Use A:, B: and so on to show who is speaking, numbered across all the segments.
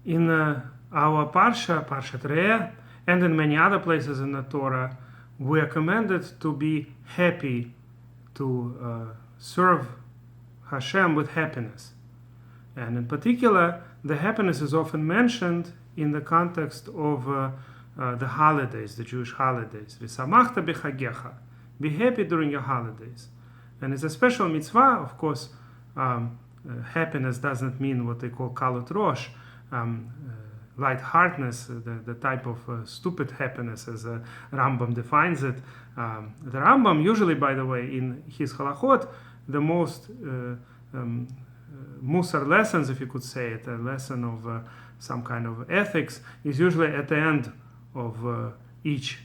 A: In our Parshat Re'eh, and in many other places in the Torah, we are commanded to be happy, to serve Hashem with happiness. And in particular, the happiness is often mentioned in the context of the holidays, the Jewish holidays. V'samachta b'chagecha. Be happy during your holidays. And it's a special mitzvah, of course. Happiness doesn't mean what they call kalut rosh, lightheartedness, the type of stupid happiness as Rambam defines it. The Rambam usually, by the way, in his halachot, the most musar lessons, if you could say it, a lesson of some kind of ethics, is usually at the end of each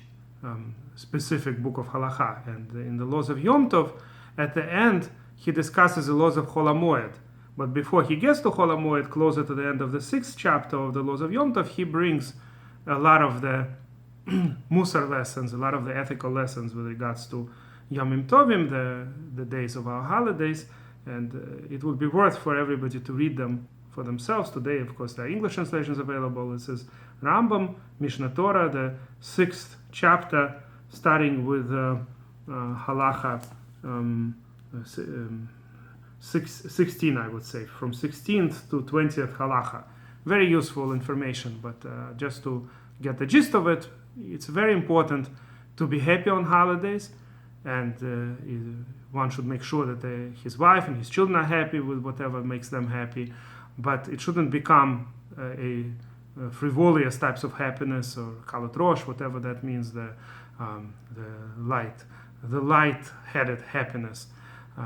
A: specific book of halacha. And in the laws of Yom Tov, at the end, he discusses the laws of Chol HaMoed. But before he gets to Chol HaMoed, closer to the end of the 6th chapter of the laws of Yom Tov, he brings a lot of the musar lessons, a lot of the ethical lessons with regards to Yomim Tovim, the days of our holidays. And it would be worth for everybody to read them for themselves. Today, of course, there are English translations available. It says Rambam, Mishnah Torah, the 6th chapter, starting with halacha 16, I would say, from 16th to 20th halacha. Very useful information, but just to get the gist of it, it's very important to be happy on holidays, and one should make sure that his wife and his children are happy with whatever makes them happy, but it shouldn't become a frivolous types of happiness or kalut rosh, whatever that means, the light-headed happiness,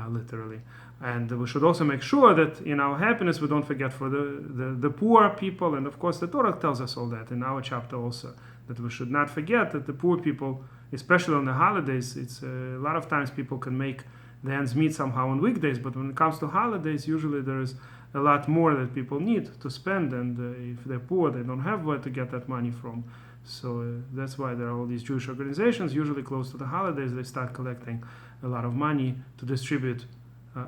A: literally. And we should also make sure that in our happiness we don't forget for the poor people, and of course the Torah tells us all that in our chapter also, that we should not forget that the poor people, especially on the holidays, it's a lot of times people can make the ends meet somehow on weekdays, but when it comes to holidays, usually there is a lot more that people need to spend, and if they're poor, they don't have where to get that money from. So that's why there are all these Jewish organizations, usually close to the holidays, they start collecting a lot of money to distribute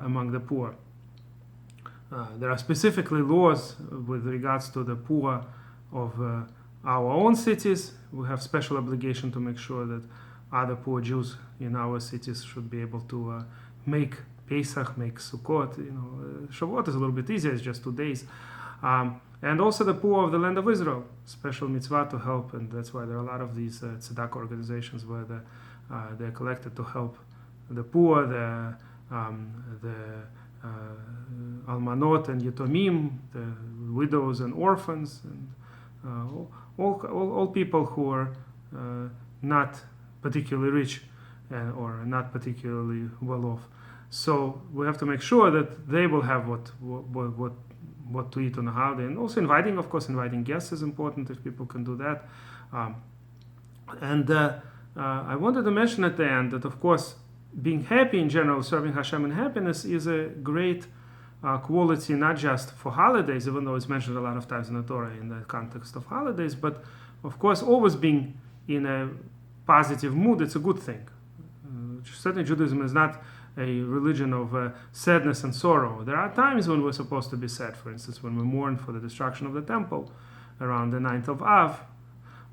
A: among the poor. There are specifically laws with regards to the poor of our own cities. We have special obligation to make sure that other poor Jews in our cities should be able to make Pesach, make Sukkot. Shavuot is a little bit easier, it's just 2 days. And also the poor of the land of Israel, special mitzvah to help, and that's why there are a lot of these tzedakah organizations where they're collected to help the poor, the almanot and yatomim, the widows and orphans, and all people who are not particularly rich or not particularly well off. So we have to make sure that they will have what to eat on a holiday, and also inviting guests is important if people can do that. I wanted to mention at the end that, of course, being happy in general, serving Hashem in happiness, is a great quality, not just for holidays, even though it's mentioned a lot of times in the Torah in the context of holidays, but of course always being in a positive mood, it's a good thing. Certainly Judaism is not a religion of sadness and sorrow. There are times when we're supposed to be sad, for instance, when we mourn for the destruction of the temple around the 9th of Av,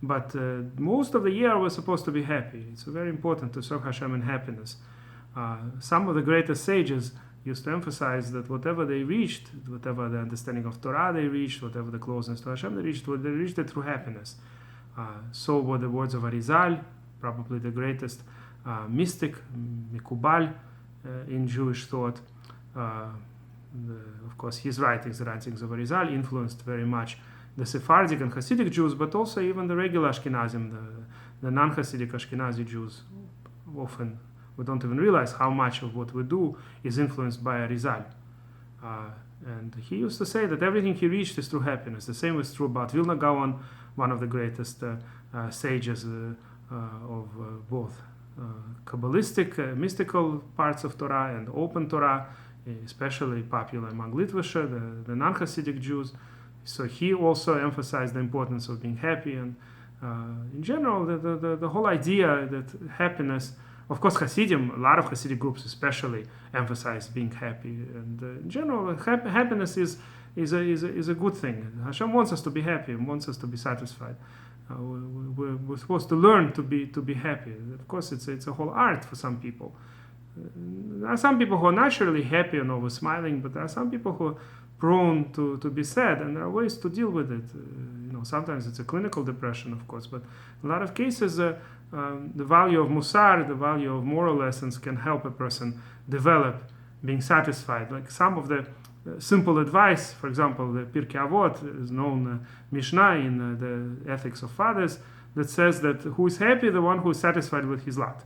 A: but most of the year we're supposed to be happy. It's very important to serve Hashem in happiness. Some of the greatest sages used to emphasize that whatever they reached, whatever the understanding of Torah they reached, whatever the closeness to Hashem they reached it through happiness. So were the words of Arizal, probably the greatest mystic, Mikubal, in Jewish thought. Of course, his writings, the writings of Arizal, influenced very much the Sephardic and Hasidic Jews, but also even the regular Ashkenazim, the non-Hasidic Ashkenazi Jews. Often we don't even realize how much of what we do is influenced by Arizal. And he used to say that everything he reached is through happiness. The same was true about Vilna Gaon, one of the greatest sages of both Kabbalistic, mystical parts of Torah and open Torah, especially popular among Litvische, the non-Hasidic Jews. So he also emphasized the importance of being happy, and in general, the whole idea that happiness, of course, Hasidim, a lot of Hasidic groups especially emphasize being happy, and in general, happiness is is a good thing. Hashem wants us to be happy and wants us to be satisfied. We're supposed to learn to be happy. Of course, it's a whole art for some people. There are some people who are naturally happy and always smiling, but there are some people who are prone to be sad, and there are ways to deal with it. Sometimes it's a clinical depression, of course, but in a lot of cases, the value of musar, the value of moral lessons, can help a person develop being satisfied. Like some of the simple advice, for example, the Pirkei Avot is known Mishnah in the Ethics of Fathers that says that who is happy, the one who is satisfied with his lot.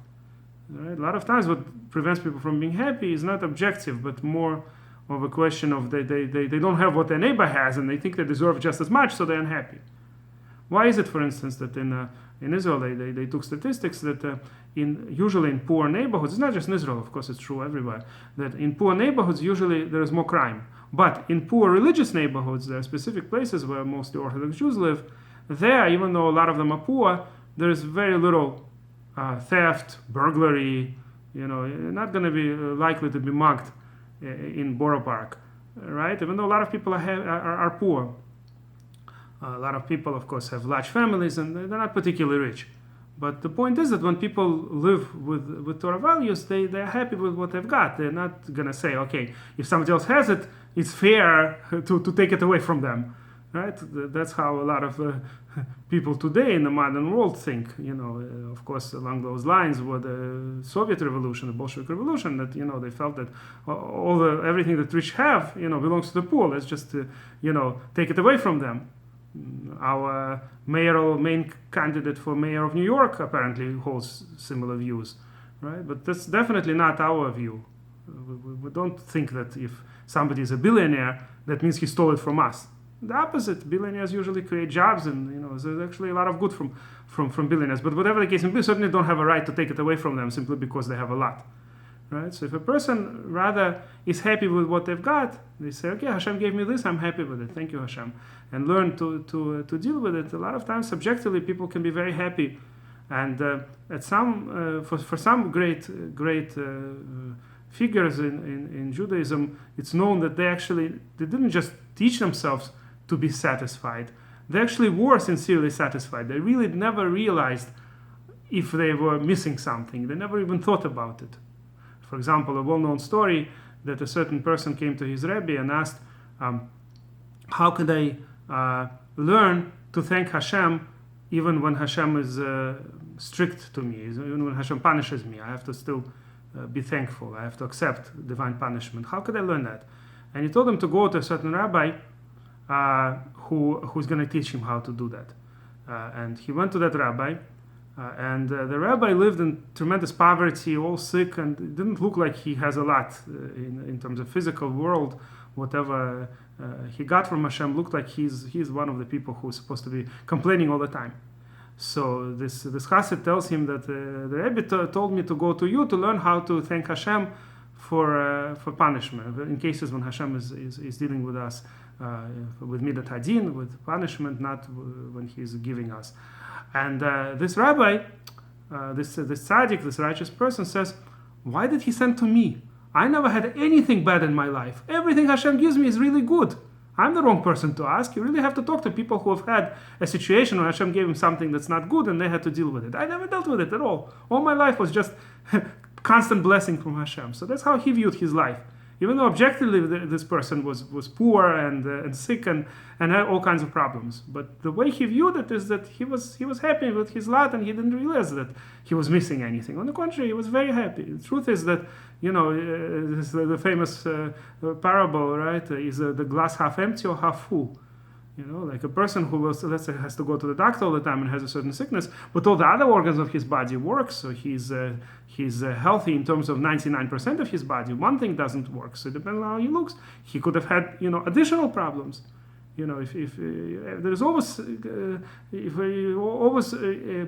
A: Right? A lot of times what prevents people from being happy is not objective, but more of a question of they don't have what their neighbor has and they think they deserve just as much, so they're unhappy. Why is it, for instance, that in Israel they took statistics that usually in poor neighborhoods, it's not just in Israel, of course it's true everywhere, that in poor neighborhoods usually there is more crime. But in poor religious neighborhoods, there are specific places where mostly Orthodox Jews live. There, even though a lot of them are poor, there is very little theft, burglary. You're not going to be likely to be mugged in Borough Park, right? Even though a lot of people are poor. A lot of people, of course, have large families and they're not particularly rich. But the point is that when people live with Torah values, they're happy with what they've got. They're not going to say, okay, if somebody else has it, it's fair to take it away from them, right? That's how a lot of people today in the modern world think. Of course, along those lines were the Soviet Revolution, the Bolshevik Revolution, that they felt that everything that rich have, belongs to the poor. Let's just take it away from them. Our main candidate for mayor of New York apparently holds similar views, right? But that's definitely not our view. We don't think that if somebody is a billionaire, that means he stole it from us. The opposite. Billionaires usually create jobs, and there's actually a lot of good from billionaires. But whatever the case may be, certainly don't have a right to take it away from them simply because they have a lot. Right? So if a person rather is happy with what they've got, they say, okay, Hashem gave me this, I'm happy with it. Thank you, Hashem. And learn to deal with it. A lot of times, subjectively, people can be very happy. And for some great figures in Judaism, it's known that they didn't just teach themselves to be satisfied. They actually were sincerely satisfied. They really never realized if they were missing something. They never even thought about it. For example, a well-known story that a certain person came to his Rebbe and asked, how could I learn to thank Hashem even when Hashem is strict to me, even when Hashem punishes me? I have to still be thankful. I have to accept divine punishment. How could I learn that? And he told him to go to a certain rabbi who's going to teach him how to do that. And he went to that rabbi. And the rabbi lived in tremendous poverty, all sick, and it didn't look like he has a lot in terms of physical world. Whatever he got from Hashem looked like he's one of the people who's supposed to be complaining all the time. So this chassid tells him that the rabbi told me to go to you to learn how to thank Hashem for punishment in cases when Hashem is dealing with us with midat hadin, with punishment, not when He's giving us. And this rabbi, this tzaddik, this righteous person says, why did he send to me? I never had anything bad in my life. Everything Hashem gives me is really good. I'm the wrong person to ask. You really have to talk to people who have had a situation where Hashem gave him something that's not good and they had to deal with it. I never dealt with it at all. All my life was just constant blessing from Hashem. So that's how he viewed his life. Even though objectively this person was poor and sick and had all kinds of problems. But the way he viewed it is that he was happy with his lot and he didn't realize that he was missing anything. On the contrary, he was very happy. The truth is that, this is the famous parable, right? Is the glass half empty or half full? Like a person who let's say, has to go to the doctor all the time and has a certain sickness, but all the other organs of his body work, so he's healthy in terms of 99% of his body. One thing doesn't work, so depending on how he looks, he could have had additional problems. If there's always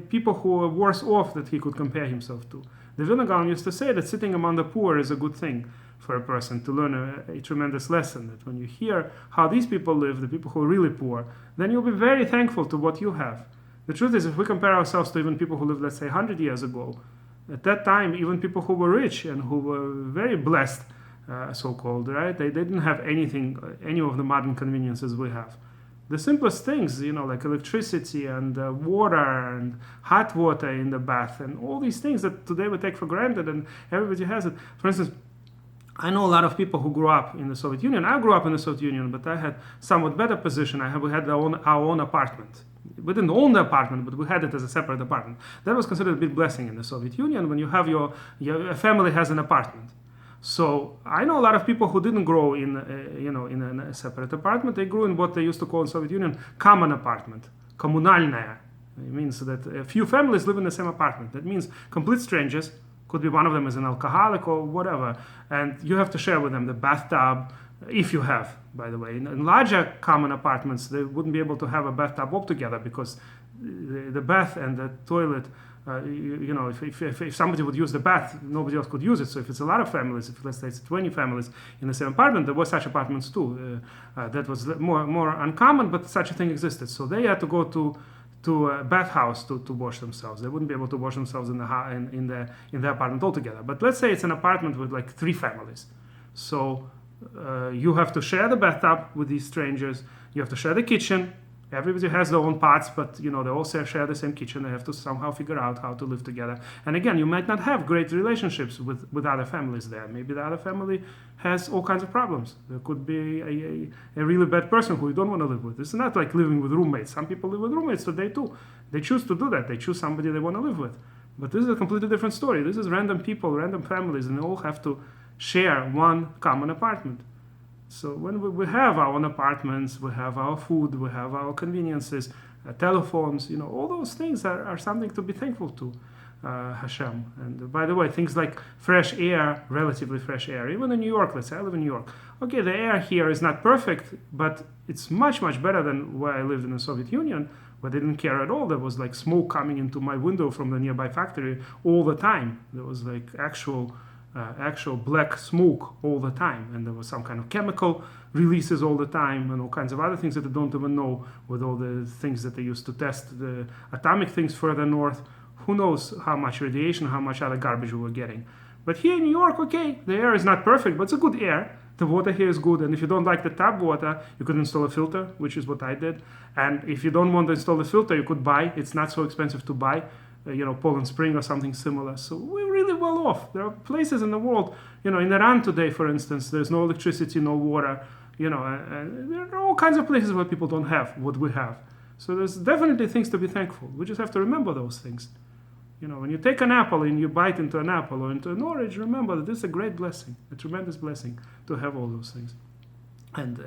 A: people who are worse off that he could compare himself to. The Vilna Gaon used to say that sitting among the poor is a good thing for a person to learn a tremendous lesson. That when you hear how these people live, the people who are really poor, then you'll be very thankful to what you have. The truth is, if we compare ourselves to even people who lived, let's say, 100 years ago, at that time, even people who were rich and who were very blessed so-called, right? They didn't have anything, any of the modern conveniences we have. The simplest things, like electricity and water and hot water in the bath and all these things that today we take for granted and everybody has it. For instance, I know a lot of people who grew up in the Soviet Union. I grew up in the Soviet Union, but I had somewhat better position. We had our own apartment. We didn't own the apartment, but we had it as a separate apartment. That was considered a big blessing in the Soviet Union when you have your family has an apartment. So I know a lot of people who didn't grow in a separate apartment. They grew in what they used to call in Soviet Union common apartment, коммунальная. It means that a few families live in the same apartment. That means complete strangers. Could be one of them is an alcoholic or whatever, and you have to share with them the bathtub, if you have, by the way. In larger common apartments, they wouldn't be able to have a bathtub altogether because the bath and the toilet, if somebody would use the bath, nobody else could use it. So if it's a lot of families, if let's say it's 20 families in the same apartment, there were such apartments too. That was more uncommon, but such a thing existed. So they had to go to a bathhouse to wash themselves. They wouldn't be able to wash themselves in the apartment altogether. But let's say it's an apartment with like 3 families. So you have to share the bathtub with these strangers. You have to share the kitchen. Everybody has their own pots, but they all share the same kitchen. They have to somehow figure out how to live together. And again, you might not have great relationships with other families there. Maybe the other family has all kinds of problems. There could be a really bad person who you don't want to live with. It's not like living with roommates. Some people live with roommates today too. They choose to do that. They choose somebody they want to live with. But this is a completely different story. This is random people, random families, and they all have to share one common apartment. So when we have our own apartments, we have our food, we have our conveniences, telephones, all those things are something to be thankful to Hashem. And by the way, things like fresh air, relatively fresh air, even in New York, let's say I live in New York. Okay, the air here is not perfect, but it's much, much better than where I lived in the Soviet Union, where they didn't care at all. There was like smoke coming into my window from the nearby factory all the time. There was like actual black smoke all the time, and there was some kind of chemical releases all the time and all kinds of other things that they don't even know, with all the things that they used to test the atomic things further north. Who knows how much radiation, how much other garbage we were getting. But here in New York, okay, the air is not perfect, but it's a good air. The water here is good, and if you don't like the tap water, you could install a filter, which is what I did. And if you don't want to install a filter, you could buy. It's not so expensive to buy. Poland Spring or something similar. So we're really well off. There are places in the world, in Iran today, for instance, there's no electricity, no water, and there are all kinds of places where people don't have what we have. So there's definitely things to be thankful. We just have to remember those things. When you take an apple and you bite into an apple or into an orange, remember that this is a great blessing, a tremendous blessing to have all those things. And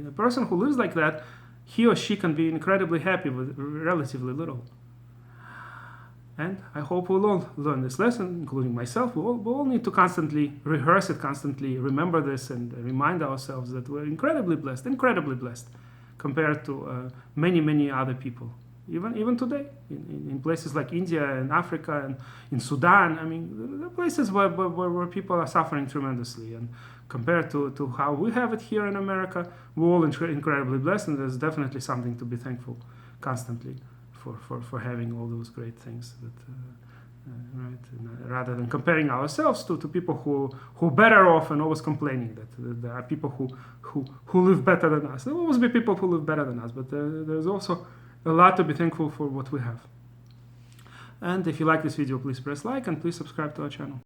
A: a person who lives like that, he or she can be incredibly happy with relatively little. And I hope we'll all learn this lesson, including myself. We all need to constantly rehearse it, constantly remember this, and remind ourselves that we're incredibly blessed compared to many, many other people. Even today, in places like India and Africa and in Sudan, there are places where people are suffering tremendously. And compared to how we have it here in America, we're all incredibly blessed, and there's definitely something to be thankful constantly for having all those great things. Right? And, rather than comparing ourselves to people who are better off and always complaining that there are people who live better than us. There will always be people who live better than us, but there's also a lot to be thankful for what we have. And if you like this video, please press like and please subscribe to our channel.